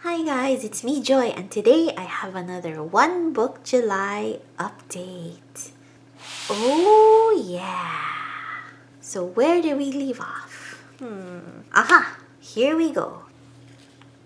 Hi guys, it's me Joy and today I have another One Book July update. Oh yeah! So where did we leave off? Aha! Here we go.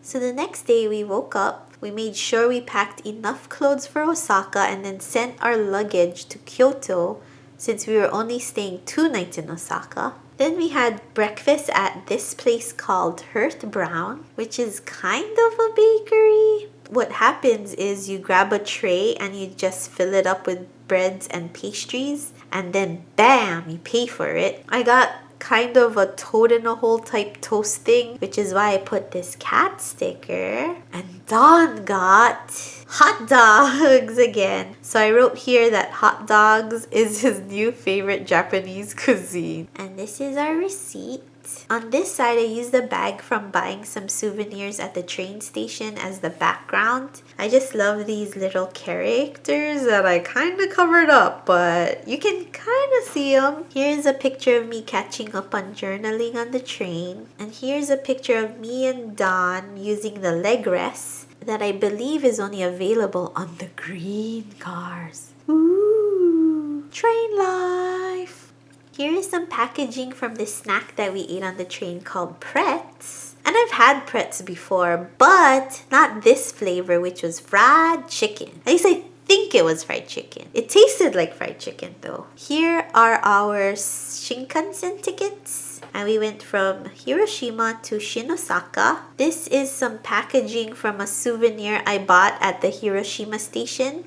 So the next day we woke up, we made sure we packed enough clothes for Osaka and then sent our luggage to Kyoto since we were only staying 2 nights in Osaka. Then we had breakfast at this place called Hearth Brown, which is kind of a bakery. What happens is you grab a tray and you just fill it up with breads and pastries, and then bam, you pay for it. I got kind of a toad-in-a-hole type toast thing, which is why I put this cat sticker. And Don got hot dogs again. So I wrote here that hot dogs is his new favorite Japanese cuisine. And this is our receipt. On this side, I used a bag from buying some souvenirs at the train station as the background. I just love these little characters that I kind of covered up, but you can kind of see them. Here's a picture of me catching up on journaling on the train. And here's a picture of me and Don using the leg rest that I believe is only available on the green cars. Ooh, train life! Here is some packaging from this snack that we ate on the train called Pretz. And I've had Pretz before, but not this flavor, which was fried chicken. At least I think it was fried chicken. It tasted like fried chicken though. Here are our Shinkansen tickets. And we went from Hiroshima to Shinosaka. This is some packaging from a souvenir I bought at the Hiroshima station.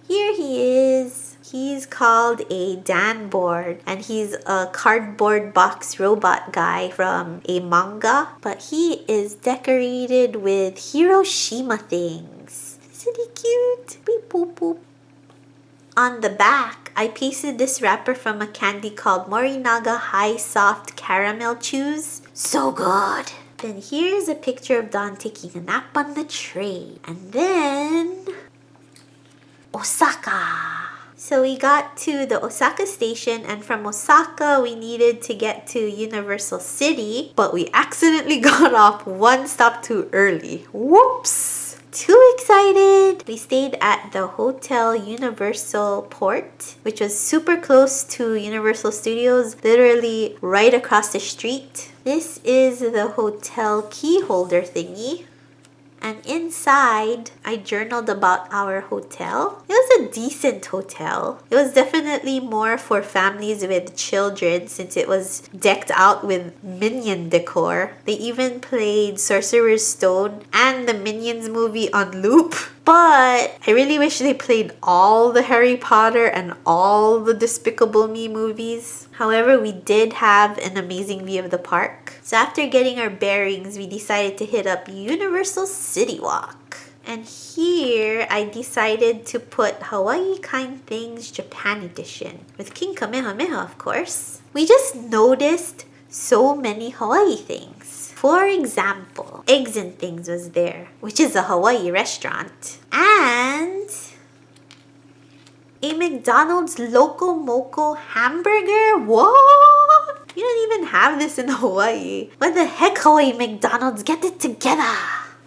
Here he is. He's called a Danboard, and he's a cardboard box robot guy from a manga, but he is decorated with Hiroshima things. Isn't he cute? Beep boop boop. On the back, I pasted this wrapper from a candy called Morinaga High Soft Caramel Chews. So good! Then here's a picture of Don taking a nap on the train. And then Osaka. So we got to the Osaka station, and from Osaka we needed to get to Universal City, but we accidentally got off one stop too early. Whoops! Too excited! We stayed at the Hotel Universal Port, which was super close to Universal Studios, literally right across the street. This is the hotel key holder thingy. And inside, I journaled about our hotel. It was a decent hotel. It was definitely more for families with children since it was decked out with Minion decor. They even played Sorcerer's Stone and the Minions movie on loop. But I really wish they played all the Harry Potter and all the Despicable Me movies. However, we did have an amazing view of the park. So after getting our bearings, we decided to hit up Universal City Walk. And here, I decided to put Hawaii Kind Things Japan Edition with King Kamehameha, of course. We just noticed so many Hawaii things. For example, Eggs and Things was there, which is a Hawaii restaurant. And a McDonald's Loco Moco hamburger? What? You don't even have this in Hawaii. What the heck, Hawaii McDonald's? Get it together!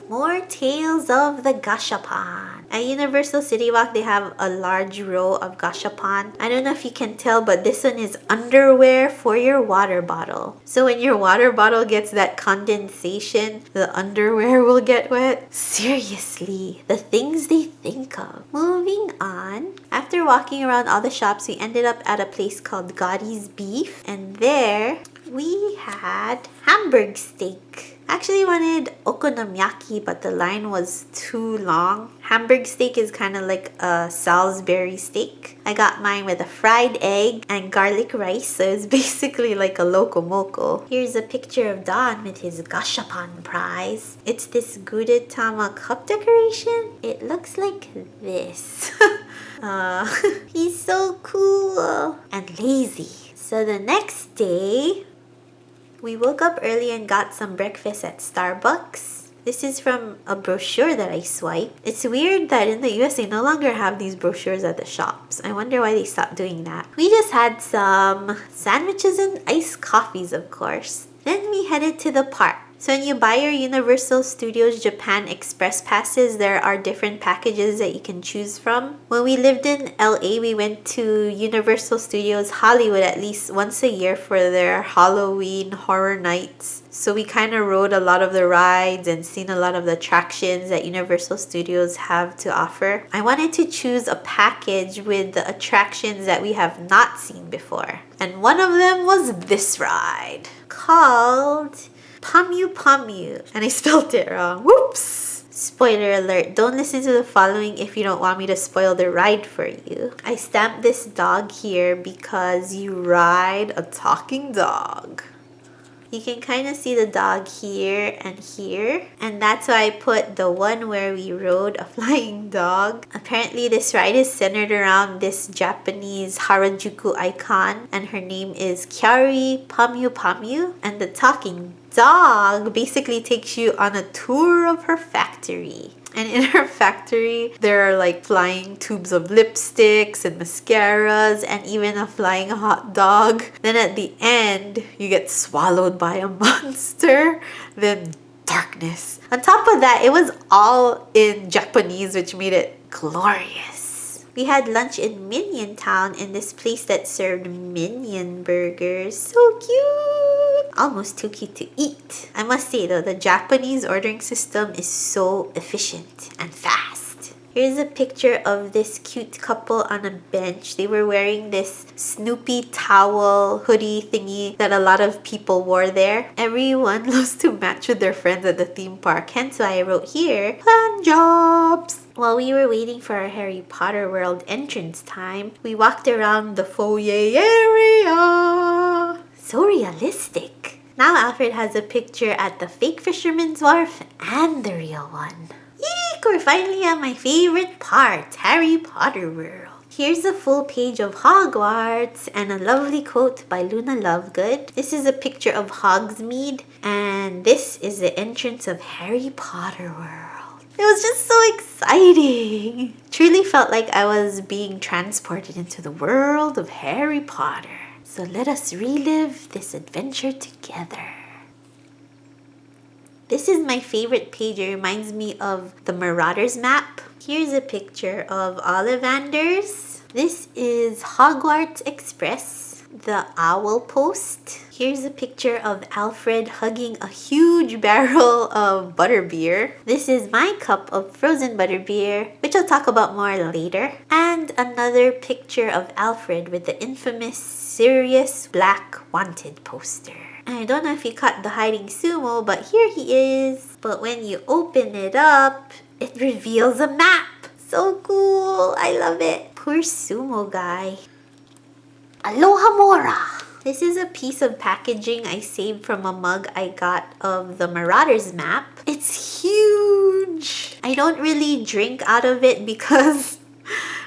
More tales of the Gashapon. At Universal City Walk, they have a large row of Gashapon. I don't know if you can tell, but this one is underwear for your water bottle. So when your water bottle gets that condensation, the underwear will get wet. Seriously, the things they think of. Moving on. After walking around all the shops, we ended up at a place called Gotti's Beef. And there, we had Hamburg steak. I actually wanted okonomiyaki, but the line was too long. Hamburg steak is kind of like a Salisbury steak. I got mine with a fried egg and garlic rice, so it's basically like a loco moco. Here's a picture of Don with his Gashapon prize. It's this Gudetama cup decoration. It looks like this. He's so cool and lazy. So the next day, we woke up early and got some breakfast at Starbucks. This is from a brochure that I swiped. It's weird that in the US they no longer have these brochures at the shops. I wonder why they stopped doing that. We just had some sandwiches and iced coffees, of course. Then we headed to the park. So when you buy your Universal Studios Japan Express passes, there are different packages that you can choose from. When we lived in LA, we went to Universal Studios Hollywood at least once a year for their Halloween horror nights. So we kind of rode a lot of the rides and seen a lot of the attractions that Universal Studios have to offer. I wanted to choose a package with the attractions that we have not seen before. And one of them was this ride called Pamu Pamu, and I spelled it wrong. Whoops! Spoiler alert, don't listen to the following if you don't want me to spoil the ride for you. I stamped this dog here because you ride a talking dog. You can kind of see the dog here and here, and that's why I put the one where we rode a flying dog. Apparently this ride is centered around this Japanese Harajuku icon, and her name is Kyari Pamu Pamu, and the talking dog basically takes you on a tour of her factory. And in her factory, there are like flying tubes of lipsticks and mascaras and even a flying hot dog. Then at the end, you get swallowed by a monster. Then darkness. On top of that, it was all in Japanese, which made it glorious. We had lunch in Minion Town in this place that served Minion burgers. So cute! Almost too cute to eat. I must say though, the Japanese ordering system is so efficient and fast. Here's a picture of this cute couple on a bench. They were wearing this Snoopy towel hoodie thingy that a lot of people wore there. Everyone loves to match with their friends at the theme park. Hence why I wrote here, plan jobs. While we were waiting for our Harry Potter World entrance time, we walked around the foyer area. So realistic. Now Alfred has a picture at the fake Fisherman's Wharf and the real one. Eek! We're finally at my favorite part, Harry Potter World. Here's a full page of Hogwarts and a lovely quote by Luna Lovegood. This is a picture of Hogsmeade, and this is the entrance of Harry Potter World. It was just so exciting. Truly felt like I was being transported into the world of Harry Potter. So let us relive this adventure together. This is my favorite page. It reminds me of the Marauders map. Here's a picture of Ollivanders. This is Hogwarts Express, the Owl Post. Here's a picture of Alfred hugging a huge barrel of butterbeer. This is my cup of frozen butterbeer, which I'll talk about more later. And another picture of Alfred with the infamous Sirius Black Wanted poster. I don't know if you caught the hiding sumo, but here he is. But when you open it up, it reveals a map. So cool. I love it. Poor sumo guy. Aloha Mora. This is a piece of packaging I saved from a mug I got of the Marauders map. It's huge. I don't really drink out of it because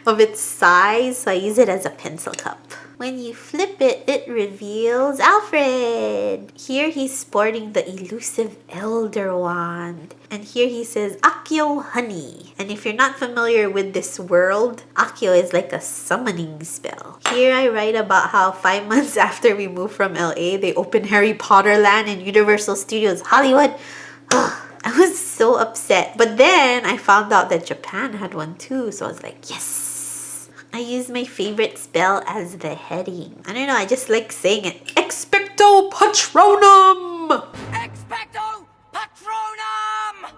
of its size, so I use it as a pencil cup. When you flip it, it reveals Alfred. Here he's sporting the elusive Elder Wand. And here he says, Accio Honey. And if you're not familiar with this world, Accio is like a summoning spell. Here I write about how 5 months after we moved from LA, they opened Harry Potter Land in Universal Studios Hollywood. I was so upset. But then I found out that Japan had one too. So I was like, yes. I use my favorite spell as the heading. I don't know, I just like saying it. Expecto Patronum! Expecto Patronum!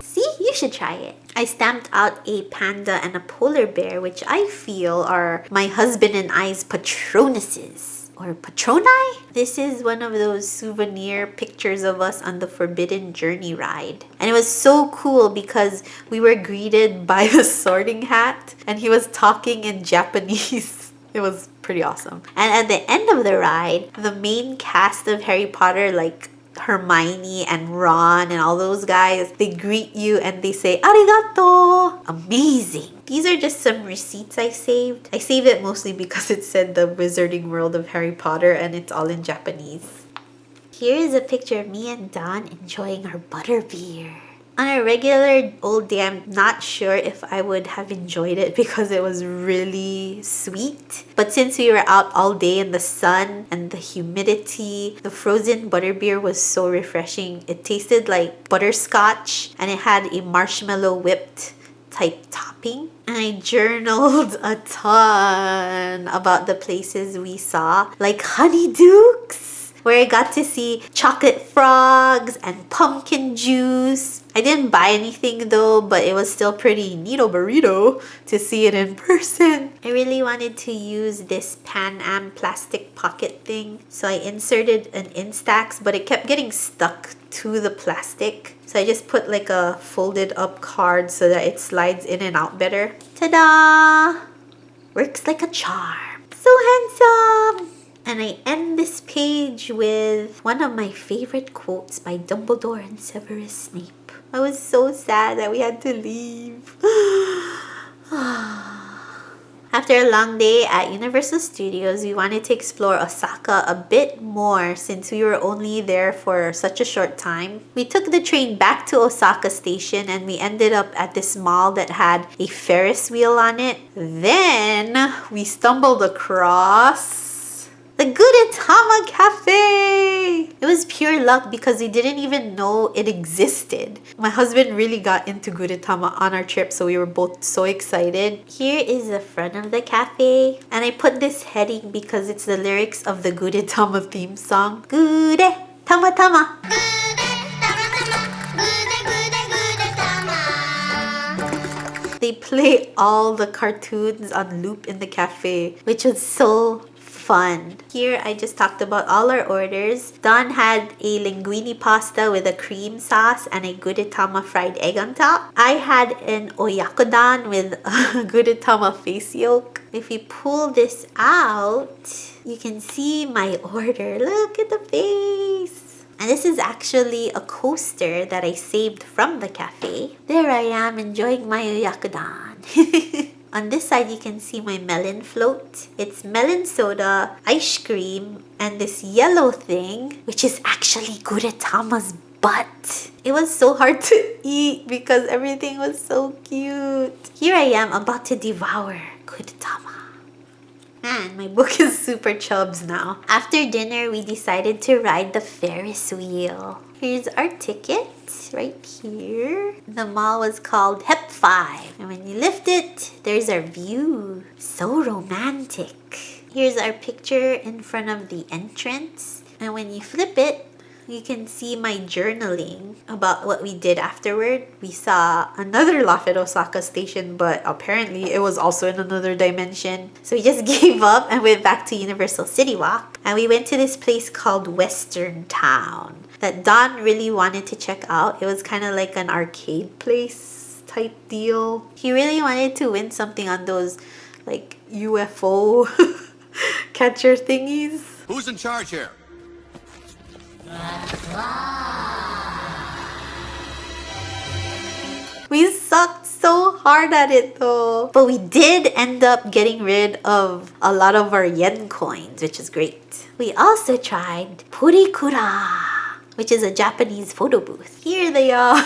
See, you should try it. I stamped out a panda and a polar bear, which I feel are my husband and I's patronuses. Or patroni? This is one of those souvenir pictures of us on the Forbidden Journey ride. And it was so cool because we were greeted by the Sorting Hat and he was talking in Japanese. It was pretty awesome. And at the end of the ride, the main cast of Harry Potter, like Hermione and Ron and all those guys, they greet you and they say arigato. Amazing. These are just some receipts I saved. I saved it mostly because it said the Wizarding World of Harry Potter and it's all in Japanese. Here is a picture of me and Dawn enjoying our butterbeer. On a regular old day, I'm not sure if I would have enjoyed it because it was really sweet. But since we were out all day in the sun and the humidity, the frozen butterbeer was so refreshing. It tasted like butterscotch and it had a marshmallow whipped type topping. And I journaled a ton about the places we saw, like Honeydukes, where I got to see chocolate frogs and pumpkin juice. I didn't buy anything though, but it was still pretty neato burrito to see it in person. I really wanted to use this Pan Am plastic pocket thing, so I inserted an Instax, but it kept getting stuck to the plastic. So I just put like a folded up card so that it slides in and out better. Ta-da! Works like a charm. So handsome! And I end this page with one of my favorite quotes by Dumbledore and Severus Snape. I was so sad that we had to leave. After a long day at Universal Studios, we wanted to explore Osaka a bit more since we were only there for such a short time. We took the train back to Osaka Station and we ended up at this mall that had a Ferris wheel on it. Then we stumbled across the Gudetama Cafe! It was pure luck because we didn't even know it existed. My husband really got into Gudetama on our trip, so we were both so excited. Here is the front of the cafe, and I put this heading because it's the lyrics of the Gudetama theme song. Gudetama Tama! They play all the cartoons on loop in the cafe, which was so fun. Here I just talked about all our orders. Don had a linguine pasta with a cream sauce and a Gudetama fried egg on top. I had an oyakodon with a Gudetama face yolk. If you pull this out, you can see my order. Look at the face! And this is actually a coaster that I saved from the cafe. There I am enjoying my oyakodon. On this side, you can see my melon float. It's melon soda, ice cream, and this yellow thing, which is actually Gudetama's butt. It was so hard to eat because everything was so cute. Here I am about to devour Gudetama. Man, my book is super chubs now. After dinner, we decided to ride the Ferris wheel. Here's our ticket right here. The mall was called Hep 5. And when you lift it, there's our view. So romantic. Here's our picture in front of the entrance. And when you flip it, you can see my journaling about what we did afterward. We saw another laugh at Osaka Station, but apparently it was also in another dimension. So we just gave up and went back to Universal City Walk. And we went to this place called Western Town that Don really wanted to check out. It was kind of like an arcade place type deal. He really wanted to win something on those like UFO catcher thingies. Who's in charge here? We sucked so hard at it though. But we did end up getting rid of a lot of our yen coins, which is great. We also tried Purikura, which is a Japanese photo booth. Here they are.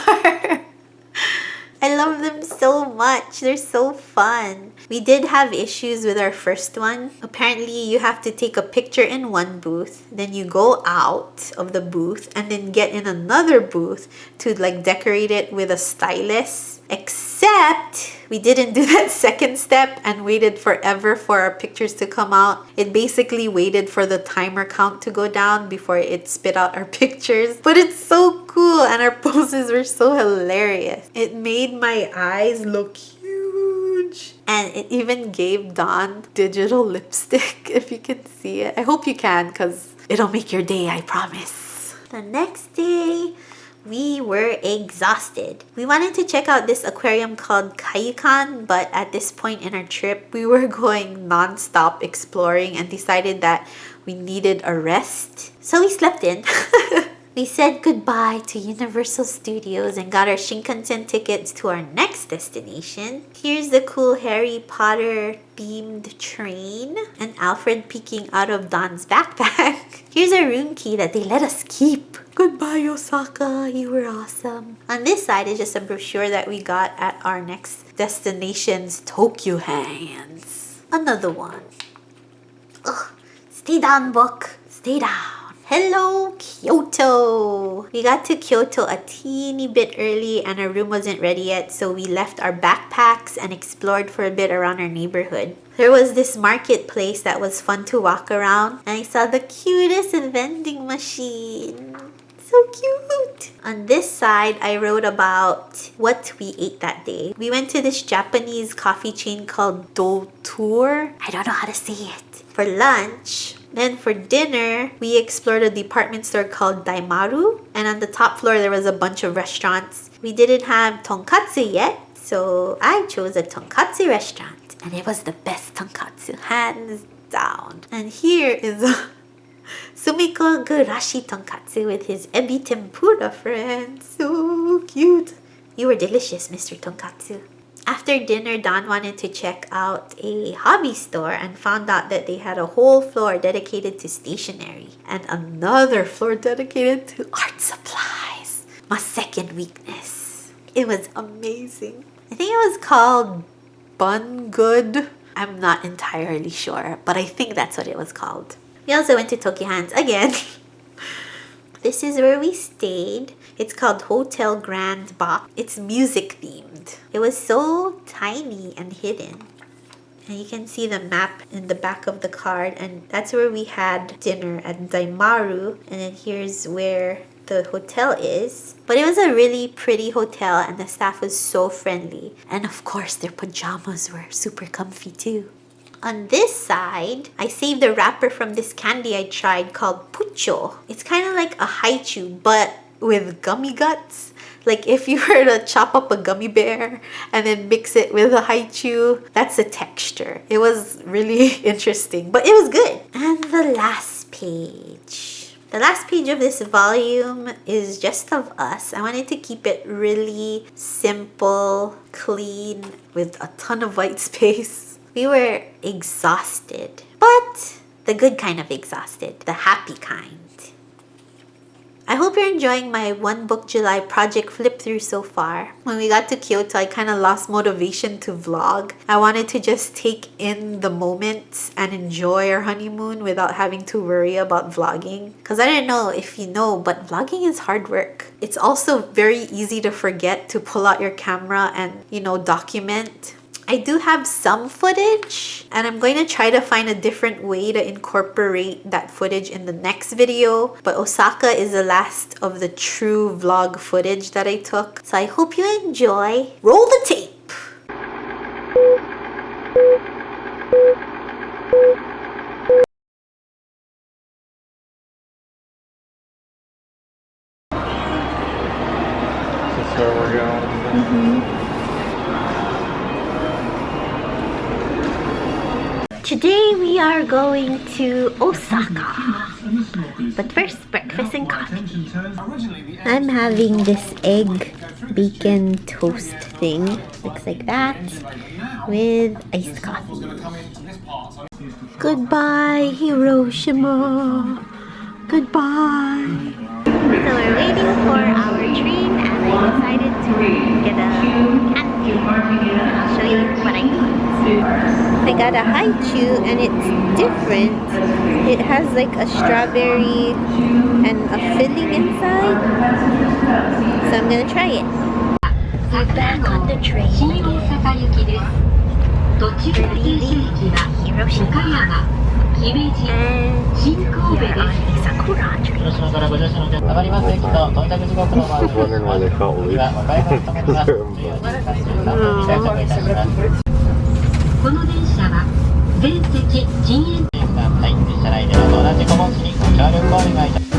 I love them so much. They're so fun. We did have issues with our first one. Apparently, you have to take a picture in one booth, then you go out of the booth and then get in another booth to like decorate it with a stylus. Except we didn't do that second step and waited forever for our pictures to come out. It basically waited for the timer count to go down before it spit out our pictures. But it's so cool and our poses were so hilarious. It made my eyes look huge. And it even gave Don digital lipstick, if you can see it. I hope you can because it'll make your day, I promise. The next day, we were exhausted. We wanted to check out this aquarium called Kaiyukan, but at this point in our trip, we were going non-stop exploring and decided that we needed a rest. So we slept in. We said goodbye to Universal Studios and got our Shinkansen tickets to our next destination. Here's the cool Harry Potter themed train and Alfred peeking out of Don's backpack. Here's a room key that they let us keep. Goodbye, Osaka. You were awesome. On this side is just a brochure that we got at our next destination's Tokyo hands. Another one. Ugh. Stay down, book. Stay down. Hello, Kyoto. We got to Kyoto a teeny bit early and our room wasn't ready yet, so we left our backpacks and explored for a bit around our neighborhood. There was this marketplace that was fun to walk around, and I saw the cutest vending machine. So cute! On this side, I wrote about what we ate that day. We went to this Japanese coffee chain called Doutour. I don't know how to say it. For lunch. Then for dinner, we explored a department store called Daimaru. And on the top floor, there was a bunch of restaurants. We didn't have tonkatsu yet, so I chose a tonkatsu restaurant. And it was the best tonkatsu, hands down. And here is a Sumiko Gurashi tonkatsu with his ebi tempura friend. So cute. You were delicious, Mr. Tonkatsu. After dinner, Don wanted to check out a hobby store and found out that they had a whole floor dedicated to stationery and another floor dedicated to art supplies. My second weakness. It was amazing. I think it was called Bun Good. I'm not entirely sure, but I think that's what it was called. We also went to Tokyo Hands again. This is where we stayed. It's called Hotel Grand Box. It's music themed. It was so tiny and hidden. And you can see the map in the back of the card. And that's where we had dinner at Daimaru. And then here's where the hotel is. But it was a really pretty hotel and the staff was so friendly. And of course, their pajamas were super comfy too. On this side, I saved a wrapper from this candy I tried called Pucho. It's kind of like a haichu, but with gummy guts. Like if you were to chop up a gummy bear and then mix it with a haichu, that's the texture. It was really interesting, but it was good. And the last page. The last page of this volume is just of us. I wanted to keep it really simple, clean, with a ton of white space. We were exhausted, but the good kind of exhausted, the happy kind. I hope you're enjoying my One Book July project flip through so far. When we got to Kyoto, I kind of lost motivation to vlog. I wanted to just take in the moments and enjoy our honeymoon without having to worry about vlogging. Because I don't know if you know, but vlogging is hard work. It's also very easy to forget to pull out your camera and, document. I do have some footage and I'm going to try to find a different way to incorporate that footage in the next video. But Osaka is the last of the true vlog footage that I took. So I hope you enjoy. Roll the tape! That's where we're going. Today we are going to Osaka. But first, breakfast and coffee. I'm having this egg bacon toast thing. Looks like that. With iced coffee. Goodbye, Hiroshima. Goodbye. So we're waiting for our train and I decided to get a candy. I'll show you what I got. I got a haichu and it's different. It has like a strawberry and a filling inside. So I'm gonna try it. We're back on the train again. We're leaving Hiroshima. And we are on a Sakura train. I was wondering why they call it. この電車は全席禁煙。はい、車内では同じ小持ちにご協力をお願いいたします。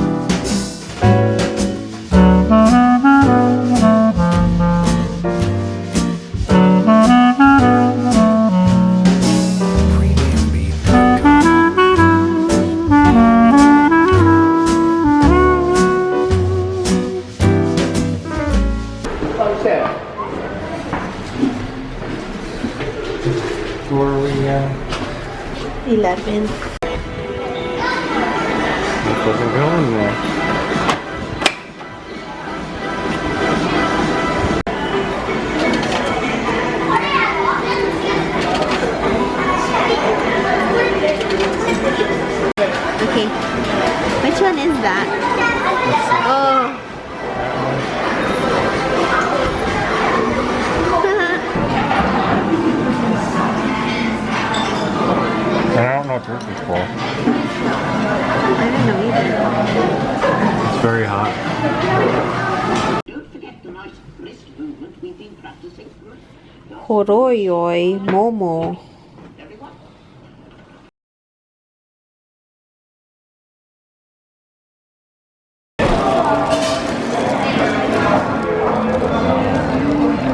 Where are we at? 11. It doesn't go in there. Okay. Which one is that? Oh. I don't know what this is for. I don't know either. It's very hot. Don't forget the nice wrist movement we've been practicing. Horoyoi Momo. Everyone.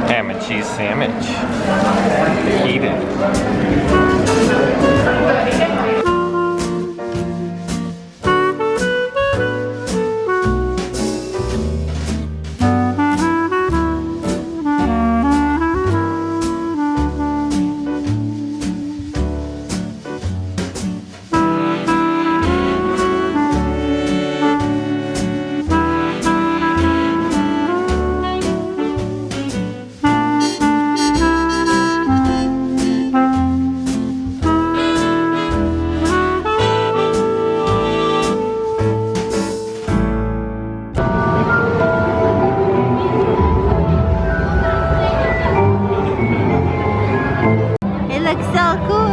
Ham and cheese sandwich. Eat it. It looks so cool.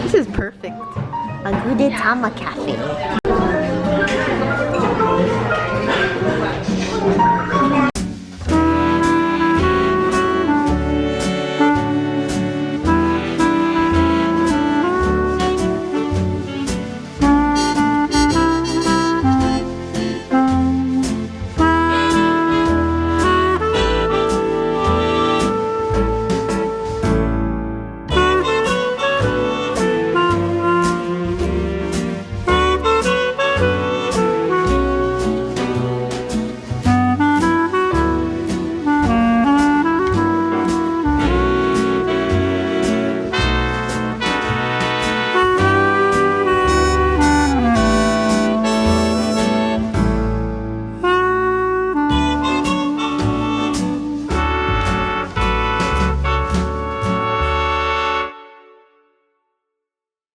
This is perfect. A Gudetama Cafe.